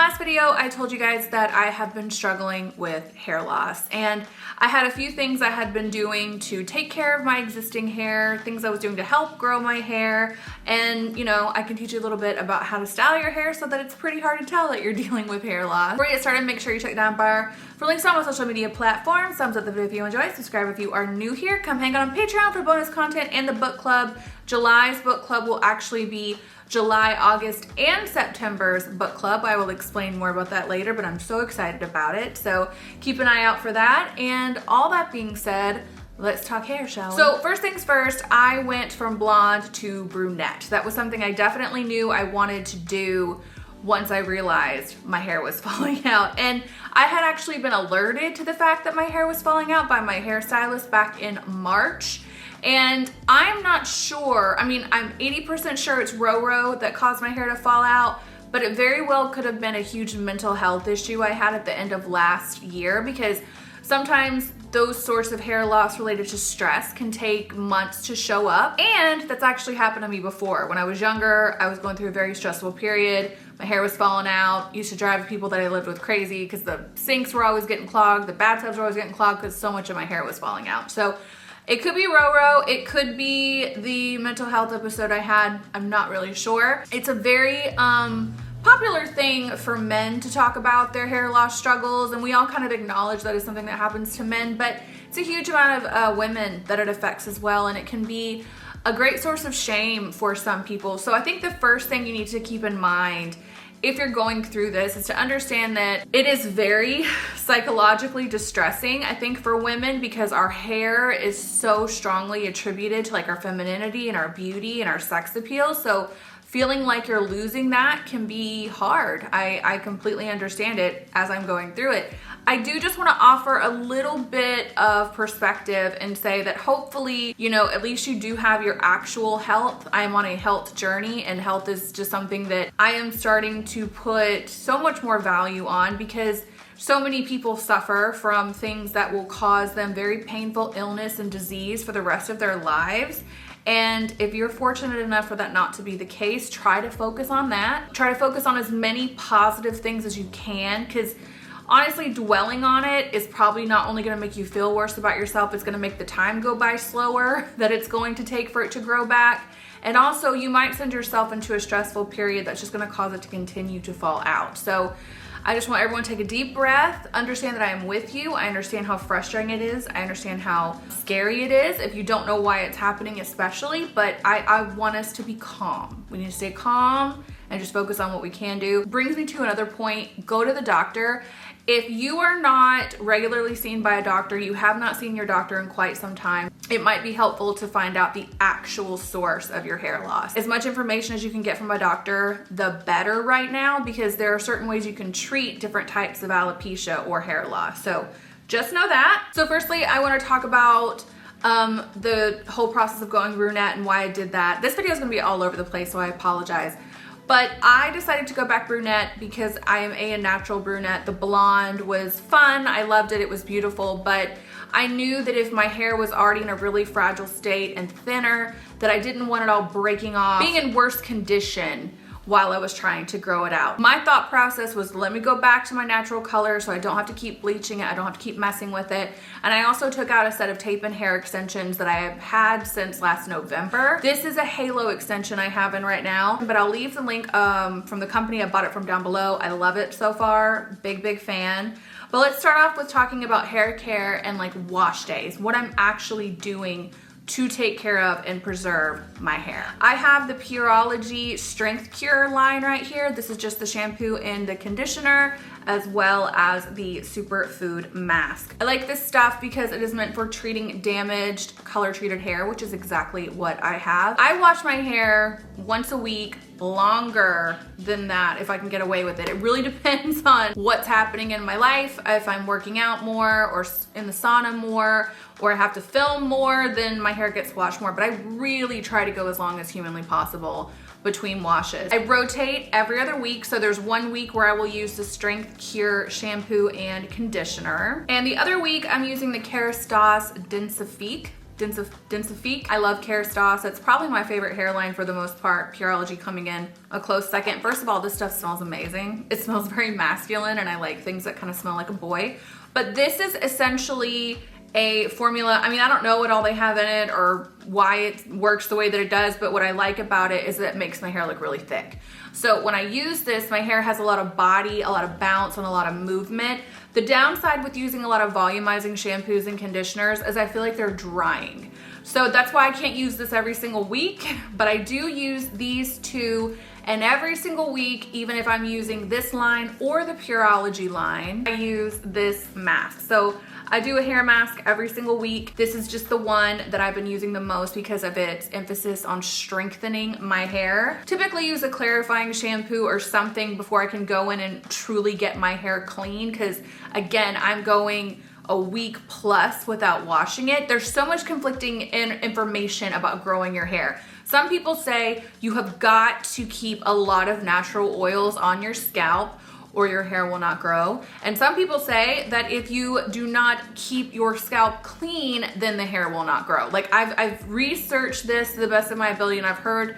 last video, I told you guys that I have been struggling with hair loss, and I had a few things I had been doing to take care of my existing hair, things I was doing to help grow my hair, and you know, I can teach you a little bit about how to style your hair so that it's pretty hard to tell that you're dealing with hair loss. Before we get started, make sure you check the down bar for links to all my social media platforms. Thumbs up the video if you enjoy, subscribe if you are new here, come hang out on Patreon for bonus content and the book club. July's book club will actually be July, August, and September's book club. I will explain more about that later, but I'm so excited about it. So keep an eye out for that. And all that being said, let's talk hair, shall we? So first things first, I went from blonde to brunette. That was something I definitely knew I wanted to do once I realized my hair was falling out. And I had actually been alerted to the fact that my hair was falling out by my hairstylist back in March. And I'm not sure, I mean, I'm 80% sure it's Roro that caused my hair to fall out, but it very well could have been a huge mental health issue I had at the end of last year, because sometimes those sorts of hair loss related to stress can take months to show up. And that's actually happened to me before. When I was younger, I was going through a very stressful period. My hair was falling out. Used to drive people that I lived with crazy because the sinks were always getting clogged. The bathtubs were always getting clogged because so much of my hair was falling out. So it could be Roro, it could be the mental health episode I had, I'm not really sure. It's a very popular thing for men to talk about their hair loss struggles, and we all kind of acknowledge that is something that happens to men, but it's a huge amount of women that it affects as well, and it can be a great source of shame for some people. So I think the first thing you need to keep in mind if you're going through this is to understand that it is very psychologically distressing, I think, for women, because our hair is so strongly attributed to like our femininity and our beauty and our sex appeal. So feeling like you're losing that can be hard. I completely understand it as I'm going through it. I do just want to offer a little bit of perspective and say that hopefully, you know, at least you do have your actual health. I am on a health journey, and health is just something that I am starting to put so much more value on, because so many people suffer from things that will cause them very painful illness and disease for the rest of their lives. And if you're fortunate enough for that not to be the case, try to focus on that. Try to focus on as many positive things as you can, because honestly, dwelling on it is probably not only going to make you feel worse about yourself, it's going to make the time go by slower that it's going to take for it to grow back. And also, you might send yourself into a stressful period that's just going to cause it to continue to fall out. So I just want everyone to take a deep breath, understand that I am with you. I understand how frustrating it is. I understand how scary it is if you don't know why it's happening, especially, but I want us to be calm. We need to stay calm and just focus on what we can do. Brings me to another point, go to the doctor. If you are not regularly seen by a doctor, you have not seen your doctor in quite some time, it might be helpful to find out the actual source of your hair loss. As much information as you can get from a doctor, the better right now, because there are certain ways you can treat different types of alopecia or hair loss. So just know that. So firstly, I want to talk about the whole process of going brunette and why I did that. This video is going to be all over the place, so I apologize. But I decided to go back brunette because I am a natural brunette. The blonde was fun, I loved it, it was beautiful, but I knew that if my hair was already in a really fragile state and thinner, that I didn't want it all breaking off, being in worse condition while I was trying to grow it out. My thought process was, let me go back to my natural color so I don't have to keep bleaching it, I don't have to keep messing with it. And I also took out a set of tape and hair extensions that I have had since last November. This is a halo extension I have in right now, but I'll leave the link from the company I bought it from down below. I love it so far, big fan. But let's start off with talking about hair care and like wash days, what I'm actually doing to take care of and preserve my hair. I have the Pureology Strength Cure line right here. This is just the shampoo and the conditioner, as well as the superfood mask. I like this stuff because it is meant for treating damaged, color treated hair, which is exactly what I have. I wash my hair once a week, longer than that if I can get away with it. It really depends on what's happening in my life. If I'm working out more or in the sauna more, or I have to film more, then my hair gets washed more. But I really try to go as long as humanly possible between washes. I rotate every other week, so there's 1 week where I will use the Strength Cure shampoo and conditioner, and the other week I'm using the Kerastase Densifique Densifique. I love Kerastase. It's probably my favorite hairline for the most part. Pureology coming in a close second. First of all, this stuff smells amazing. It smells very masculine, and I like things that kind of smell like a boy. But this is essentially a formula. I mean, I don't know what all they have in it or why it works the way that it does, but what I like about it is that it makes my hair look really thick. So when I use this, my hair has a lot of body, a lot of bounce, and a lot of movement. The downside with using a lot of volumizing shampoos and conditioners is I feel like they're drying. So that's why I can't use this every single week, but I do use these two, and every single week, even if I'm using this line or the Pureology line, I use this mask. So I do a hair mask every single week. This is just the one that I've been using the most because of its emphasis on strengthening my hair. Typically use a clarifying shampoo or something before I can go in and truly get my hair clean, because again, I'm going a week plus without washing it. There's so much conflicting information about growing your hair. Some people say you have got to keep a lot of natural oils on your scalp or your hair will not grow. And some people say that if you do not keep your scalp clean, then the hair will not grow. Like I've researched this to the best of my ability, and I've heard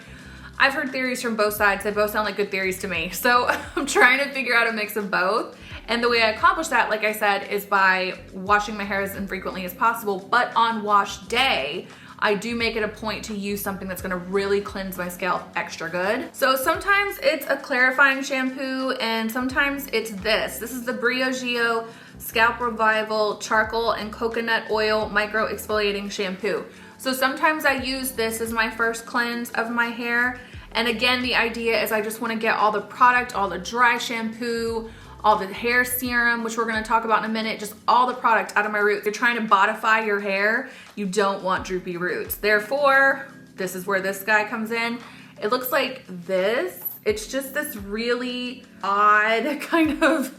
theories from both sides. They both sound like good theories to me. So I'm trying to figure out a mix of both. And the way I accomplish that, like I said, is by washing my hair as infrequently as possible. But on wash day, I do make it a point to use something that's gonna really cleanse my scalp extra good. So sometimes it's a clarifying shampoo, and sometimes it's this. This is the Briogeo Scalp Revival Charcoal and Coconut Oil Micro Exfoliating Shampoo. So sometimes I use this as my first cleanse of my hair. And again, the idea is I just wanna get all the product, all the dry shampoo, all the hair serum, which we're gonna talk about in a minute, just all the product out of my roots. If you're trying to bodify your hair, you don't want droopy roots. Therefore, this is where this guy comes in. It looks like this. It's just this really odd kind of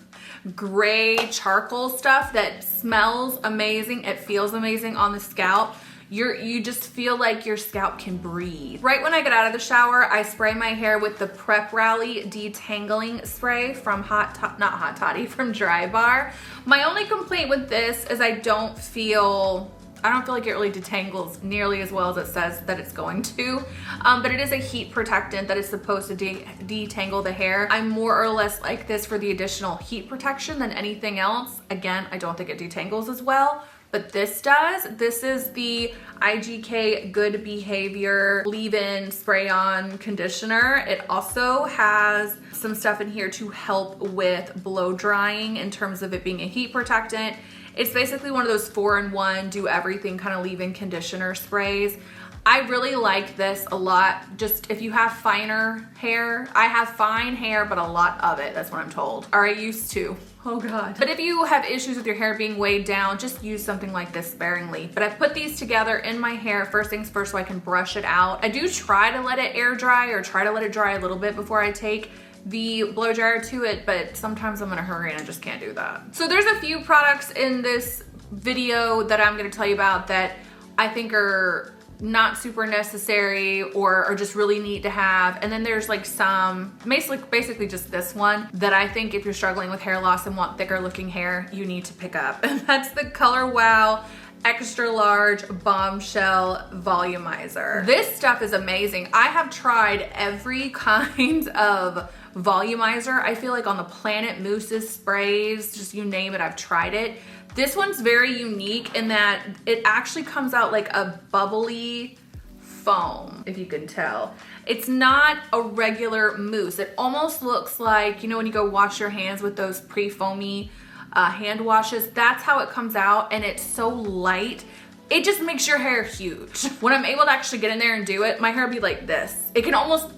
gray charcoal stuff that smells amazing. It feels amazing on the scalp. You just feel like your scalp can breathe. Right when I get out of the shower, I spray my hair with the Prep Rally Detangling Spray from from Dry Bar. My only complaint with this is I don't feel like it really detangles nearly as well as it says that it's going to, but it is a heat protectant that is supposed to detangle the hair. I'm more or less like this for the additional heat protection than anything else. Again, I don't think it detangles as well, but this does. This is the IGK Good Behavior Leave-In Spray-On Conditioner. It also has some stuff in here to help with blow drying in terms of it being a heat protectant. It's basically one of those 4-in-1 do everything kind of leave-in conditioner sprays. I really like this a lot. Just if you have finer hair, I have fine hair, but a lot of it, that's what I'm told. Or I used to, oh God. But if you have issues with your hair being weighed down, just use something like this sparingly. But I put these together in my hair, first things first, so I can brush it out. I do try to let it air dry or try to let it dry a little bit before I take the blow dryer to it, but sometimes I'm in a hurry and I just can't do that. So there's a few products in this video that I'm gonna tell you about that I think are not super necessary or are just really neat to have. And then there's like some, basically just this one that I think if you're struggling with hair loss and want thicker looking hair, you need to pick up. And that's the Color Wow Extra Large Bombshell Volumizer. This stuff is amazing. I have tried every kind of volumizer, I feel like, on the planet, mousses, sprays, just you name it, I've tried it. This one's very unique in that it actually comes out like a bubbly foam, if you can tell. It's not a regular mousse. It almost looks like, you know, when you go wash your hands with those pre-foamy hand washes, that's how it comes out, and it's so light. It just makes your hair huge. When I'm able to actually get in there and do it, my hair will be like this. It can almost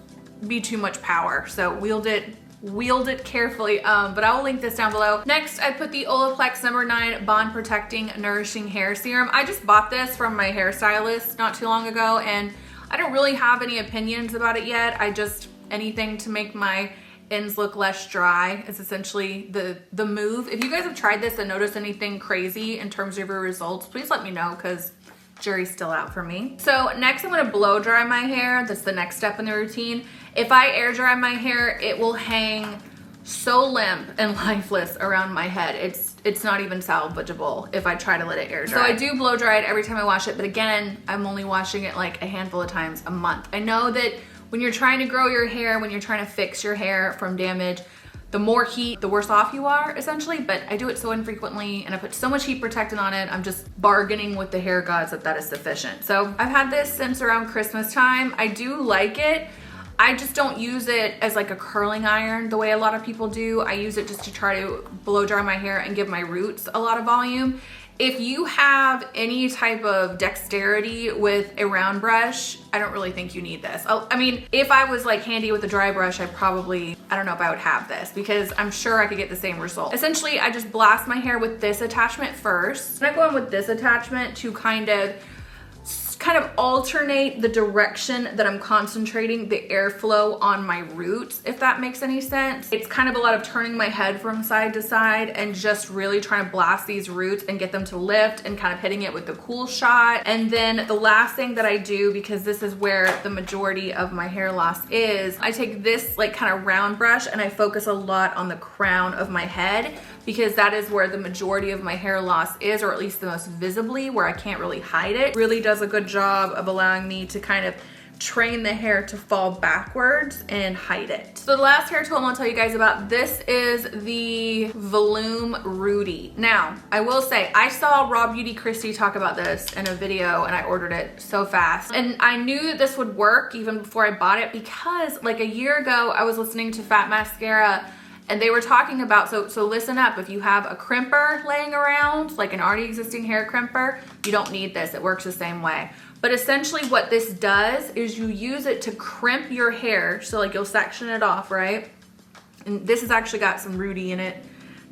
be too much power, so wield it carefully, but I will link this down below. Next, I put the Olaplex No. 9 Bond Protecting Nourishing Hair Serum. I just bought this from my hairstylist not too long ago, and I don't really have any opinions about it yet. Anything to make my ends look less dry is essentially the move. If you guys have tried this and noticed anything crazy in terms of your results, please let me know, because jury's still out for me. So next I'm gonna blow dry my hair. That's the next step in the routine. If I air dry my hair, it will hang so limp and lifeless around my head. It's it's not even salvageable if I try to let it air dry. So I do blow dry it every time I wash it, but again, I'm only washing it like a handful of times a month. I know that when you're trying to grow your hair, when you're trying to fix your hair from damage, the more heat, the worse off you are, essentially, but I do it so infrequently and I put so much heat protectant on it, I'm just bargaining with the hair gods that is sufficient. So I've had this since around Christmas time. I do like it. I just don't use it as like a curling iron the way a lot of people do. I use it just to try to blow dry my hair and give my roots a lot of volume. If you have any type of dexterity with a round brush, I don't really think you need this. I mean, if I was like handy with a dry brush, I don't know if I would have this because I'm sure I could get the same result. Essentially, I just blast my hair with this attachment first. And I go in with this attachment to kind of alternate the direction that I'm concentrating the airflow on my roots, if that makes any sense. It's kind of a lot of turning my head from side to side and just really trying to blast these roots and get them to lift and kind of hitting it with the cool shot. And then the last thing that I do, because this is where the majority of my hair loss is, I take this like kind of round brush and I focus a lot on the crown of my head because that is where the majority of my hair loss is, or at least the most visibly, where I can't really hide it. Really does a good job of allowing me to kind of train the hair to fall backwards and hide it. So the last hair tool I'm gonna tell you guys about, this is the Volume Rudy. Now, I will say, I saw Raw Beauty Christy talk about this in a video and I ordered it so fast. And I knew that this would work even before I bought it because like a year ago, I was listening to Fat Mascara and they were talking about, so listen up, if you have a crimper laying around, like an already existing hair crimper, you don't need this, it works the same way. But essentially what this does is you use it to crimp your hair, so like you'll section it off, right? And this has actually got some Rudy in it.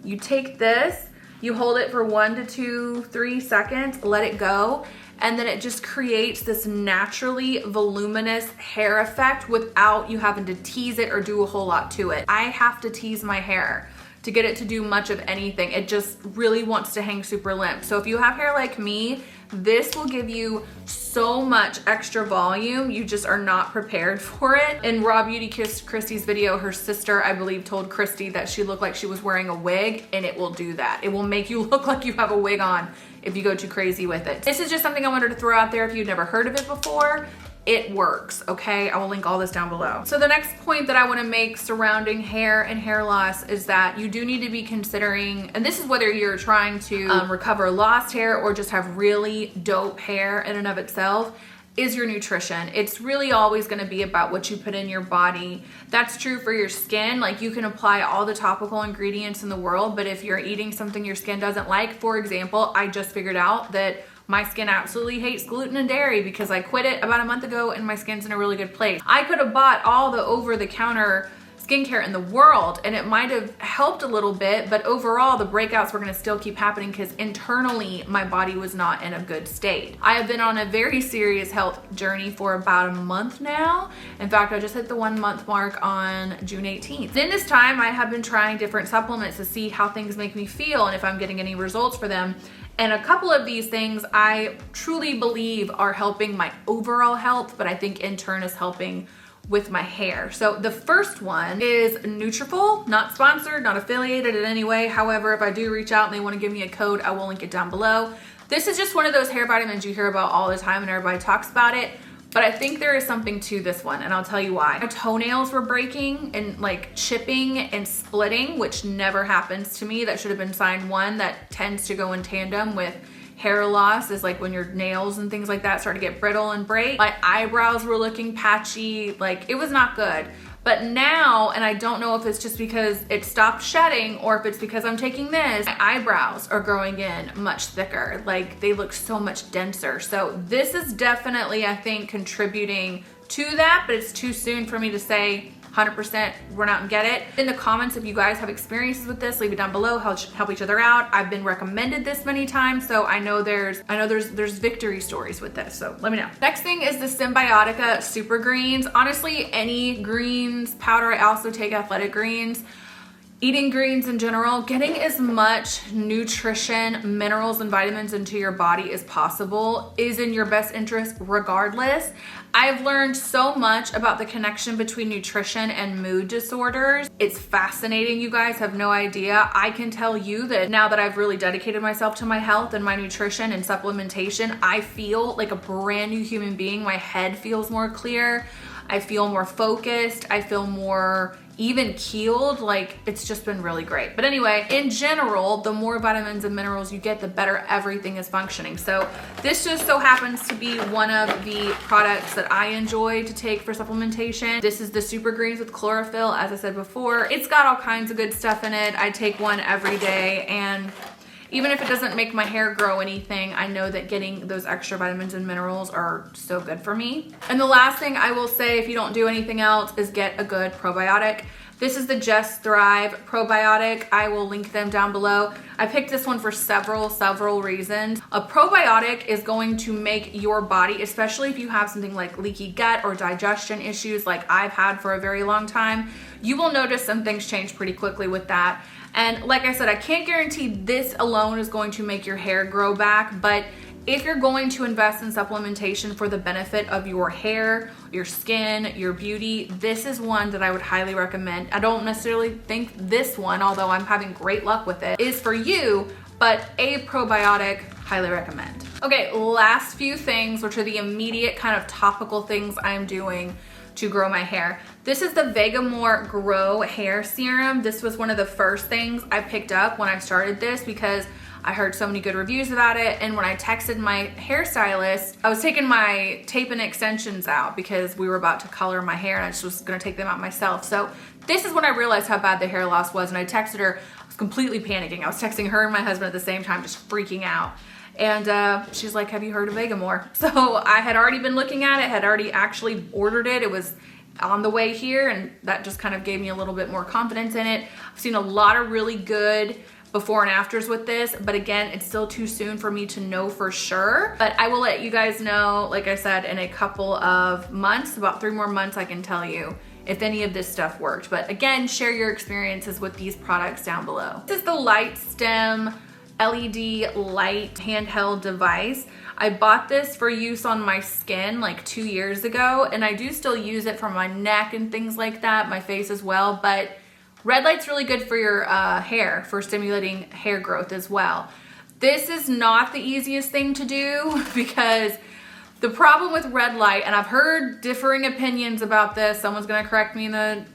You take this, you hold it for 1 to 2, 3 seconds, let it go, and then it just creates this naturally voluminous hair effect without you having to tease it or do a whole lot to it. I have to tease my hair to get it to do much of anything. It just really wants to hang super limp. So if you have hair like me, this will give you so much extra volume, you just are not prepared for it. In Raw Beauty Christy's video, her sister, I believe, told Christy that she looked like she was wearing a wig, and it will do that. It will make you look like you have a wig on if you go too crazy with it. This is just something I wanted to throw out there if you've never heard of it before. It works, okay? I will link all this down below. So the next point that I wanna make surrounding hair and hair loss is that you do need to be considering, and this is whether you're trying to recover lost hair or just have really dope hair in and of itself, is your nutrition. It's really always gonna be about what you put in your body. That's true for your skin. Like you can apply all the topical ingredients in the world, but if you're eating something your skin doesn't like, for example, I just figured out that my skin absolutely hates gluten and dairy because I quit it about a month ago and my skin's in a really good place. I could have bought all the over-the-counter skincare in the world and it might have helped a little bit, but overall the breakouts were gonna still keep happening because internally my body was not in a good state. I have been on a very serious health journey for about a month now. In fact, I just hit the 1 month mark on June 18th. In this time, I have been trying different supplements to see how things make me feel and if I'm getting any results for them. And a couple of these things I truly believe are helping my overall health, but I think in turn is helping with my hair. So the first one is Nutrafol, not sponsored, not affiliated in any way. However, if I do reach out and they want to give me a code, I will link it down below. This is just one of those hair vitamins you hear about all the time and everybody talks about it. But I think there is something to this one and I'll tell you why. My toenails were breaking and like chipping and splitting, which never happens to me. That should have been sign 1. That tends to go in tandem with hair loss, is like when your nails and things like that start to get brittle and break. My eyebrows were looking patchy, like it was not good. But now, and I don't know if it's just because it stopped shedding or if it's because I'm taking this, my eyebrows are growing in much thicker. Like they look so much denser. So this is definitely, I think, contributing to that, but it's too soon for me to say 100% run out and get it. In the comments, if you guys have experiences with this, leave it down below, help each other out. I've been recommended this many times, so I know there's victory stories with this, so let me know. Next thing is the Symbiotica Super Greens. Honestly, any greens powder, I also take Athletic Greens. eating greens in general, getting as much nutrition, minerals, and vitamins into your body as possible is in your best interest regardless. I've learned so much about the connection between nutrition and mood disorders. It's fascinating, you guys have no idea. I can tell you that now that I've really dedicated myself to my health and my nutrition and supplementation, I feel like a brand new human being. My head feels more clear. I feel more focused. I feel more even keeled. Like, it's just been really great. But anyway, in general, the more vitamins and minerals you get, the better everything is functioning. So this just so happens to be one of the products that I enjoy to take for supplementation. This is the Super Greens with Chlorophyll. As I said before, it's got all kinds of good stuff in it. I take one every day, and even if it doesn't make my hair grow anything, I know that getting those extra vitamins and minerals are so good for me. And the last thing I will say, if you don't do anything else, is get a good probiotic. This is the Just Thrive probiotic. I will link them down below. I picked this one for several reasons. A probiotic is going to make your body, especially if you have something like leaky gut or digestion issues like I've had for a very long time, you will notice some things change pretty quickly with that. And like I said, I can't guarantee this alone is going to make your hair grow back, but if you're going to invest in supplementation for the benefit of your hair, your skin, your beauty, this is one that I would highly recommend. I don't necessarily think this one, although I'm having great luck with it, is for you, but a probiotic, highly recommend. Okay, last few things, which are the immediate kind of topical things I'm doing to grow my hair. This is the Vegamore Grow Hair Serum. This was one of the first things I picked up when I started this because I heard so many good reviews about it. And when I texted my hairstylist, I was taking my tape and extensions out because we were about to color my hair and I just was gonna take them out myself. So this is when I realized how bad the hair loss was, and I texted her. I was completely panicking. I was texting her and my husband at the same time, just freaking out. And she's like, have you heard of Vegamore? So I had already been looking at it, had already actually ordered it. It was on the way here, and that just kind of gave me a little bit more confidence in it. I've seen a lot of really good before and afters with this, but again, it's still too soon for me to know for sure. But I will let you guys know, like I said, in a couple of months, about 3 more months, I can tell you if any of this stuff worked. But again, share your experiences with these products down below. This is the Light Stem LED light handheld device. I bought this for use on my skin like 2 years ago, and I do still use it for my neck and things like that, my face as well, but red light's really good for your hair, for stimulating hair growth as well. This is not the easiest thing to do because the problem with red light, and I've heard differing opinions about this, someone's gonna correct me in the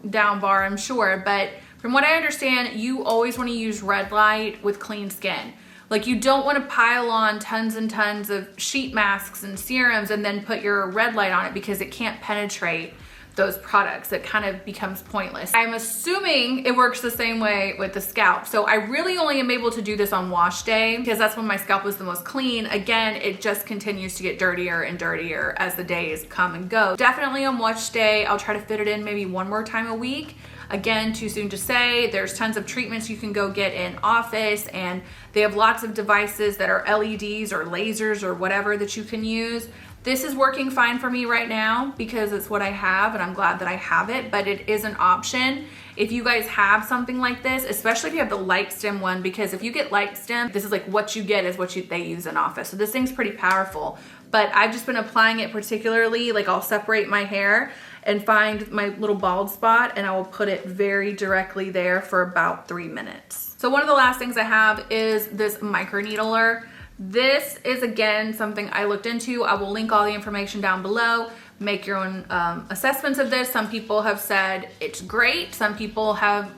down bar, I'm sure, but from what I understand, you always want to use red light with clean skin. Like, you don't want to pile on tons and tons of sheet masks and serums and then put your red light on it because it can't penetrate those products. It kind of becomes pointless. I'm assuming it works the same way with the scalp. So I really only am able to do this on wash day because that's when my scalp is the most clean. Again, it just continues to get dirtier and dirtier as the days come and go. Definitely on wash day, I'll try to fit it in maybe 1 more time a week. Again, too soon to say. There's tons of treatments you can go get in office, and they have lots of devices that are LEDs or lasers or whatever that you can use. This is working fine for me right now because it's what I have, and I'm glad that I have it, but it is an option if you guys have something like this, especially if you have the Light Stem one, because if you get Light Stem, this is like what you get is what they use in office. So this thing's pretty powerful, but I've just been applying it particularly, like I'll separate my hair and find my little bald spot, and I will put it very directly there for about 3 minutes. So one of the last things I have is this microneedler. This is, again, something I looked into. I will link all the information down below. Make your own assessments of this. Some people have said it's great. Some people have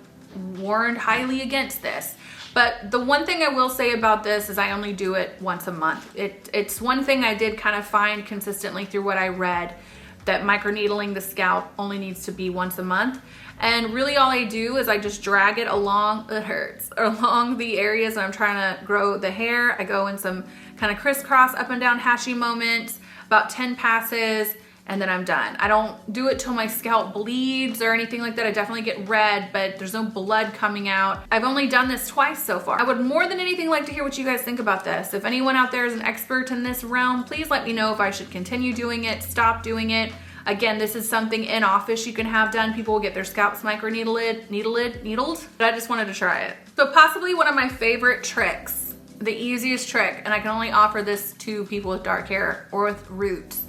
warned highly against this. But the one thing I will say about this is I only do it once a month. It's one thing I did kind of find consistently through what I read, that microneedling the scalp only needs to be once a month. And really all I do is I just drag it along, it hurts, along the areas I'm trying to grow the hair. I go in some kind of crisscross up and down hashy moments, about 10 passes, and then I'm done. I don't do it till my scalp bleeds or anything like that. I definitely get red, but there's no blood coming out. I've only done this twice so far. I would more than anything like to hear what you guys think about this. If anyone out there is an expert in this realm, please let me know if I should continue doing it, stop doing it. Again, this is something in office you can have done. People will get their scalps needled, but I just wanted to try it. So possibly one of my favorite tricks, the easiest trick, and I can only offer this to people with dark hair or with roots.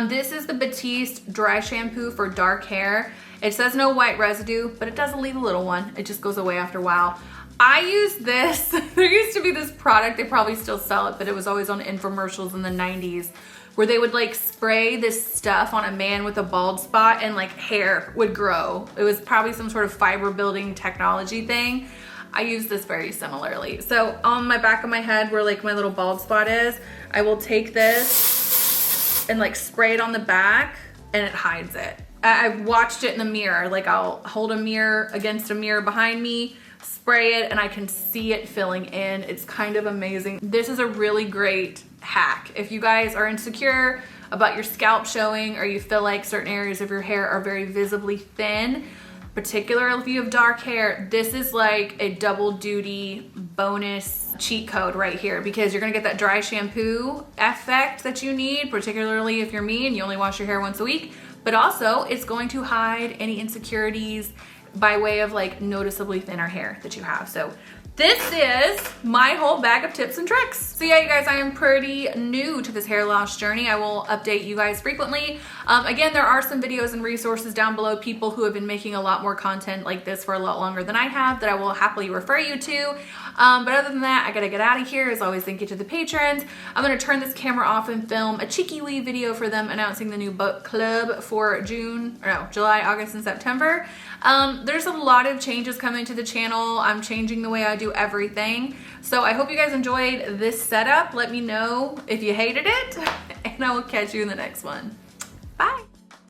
This is the Batiste dry shampoo for dark hair. It says no white residue, but it does leave a little one. It just goes away after a while. I use this. There used to be this product, they probably still sell it, but it was always on infomercials in the 90s, where they would like spray this stuff on a man with a bald spot and like hair would grow. It was probably some sort of fiber building technology thing. I use this very similarly. So on my back of my head where like my little bald spot is, I will take this and like spray it on the back and it hides it. I've watched it in the mirror. Like I'll hold a mirror against a mirror behind me, spray it, and I can see it filling in. It's kind of amazing. This is a really great hack. If you guys are insecure about your scalp showing, or you feel like certain areas of your hair are very visibly thin, particularly if you have dark hair, this is like a double duty bonus cheat code right here, because you're gonna get that dry shampoo effect that you need, particularly if you're me and you only wash your hair once a week, but also it's going to hide any insecurities by way of like noticeably thinner hair that you have. So this is my whole bag of tips and tricks. So yeah, you guys, I am pretty new to this hair loss journey. I will update you guys frequently. Again, there are some videos and resources down below, people who have been making a lot more content like this for a lot longer than I have, that I will happily refer you to. But other than that, I gotta get out of here. As always, thank you to the patrons. I'm gonna turn this camera off and film a cheeky wee video for them announcing the new book club for July, August, and September. There's a lot of changes coming to the channel. I'm changing the way I do everything. So I hope you guys enjoyed this setup. Let me know if you hated it, and I will catch you in the next one.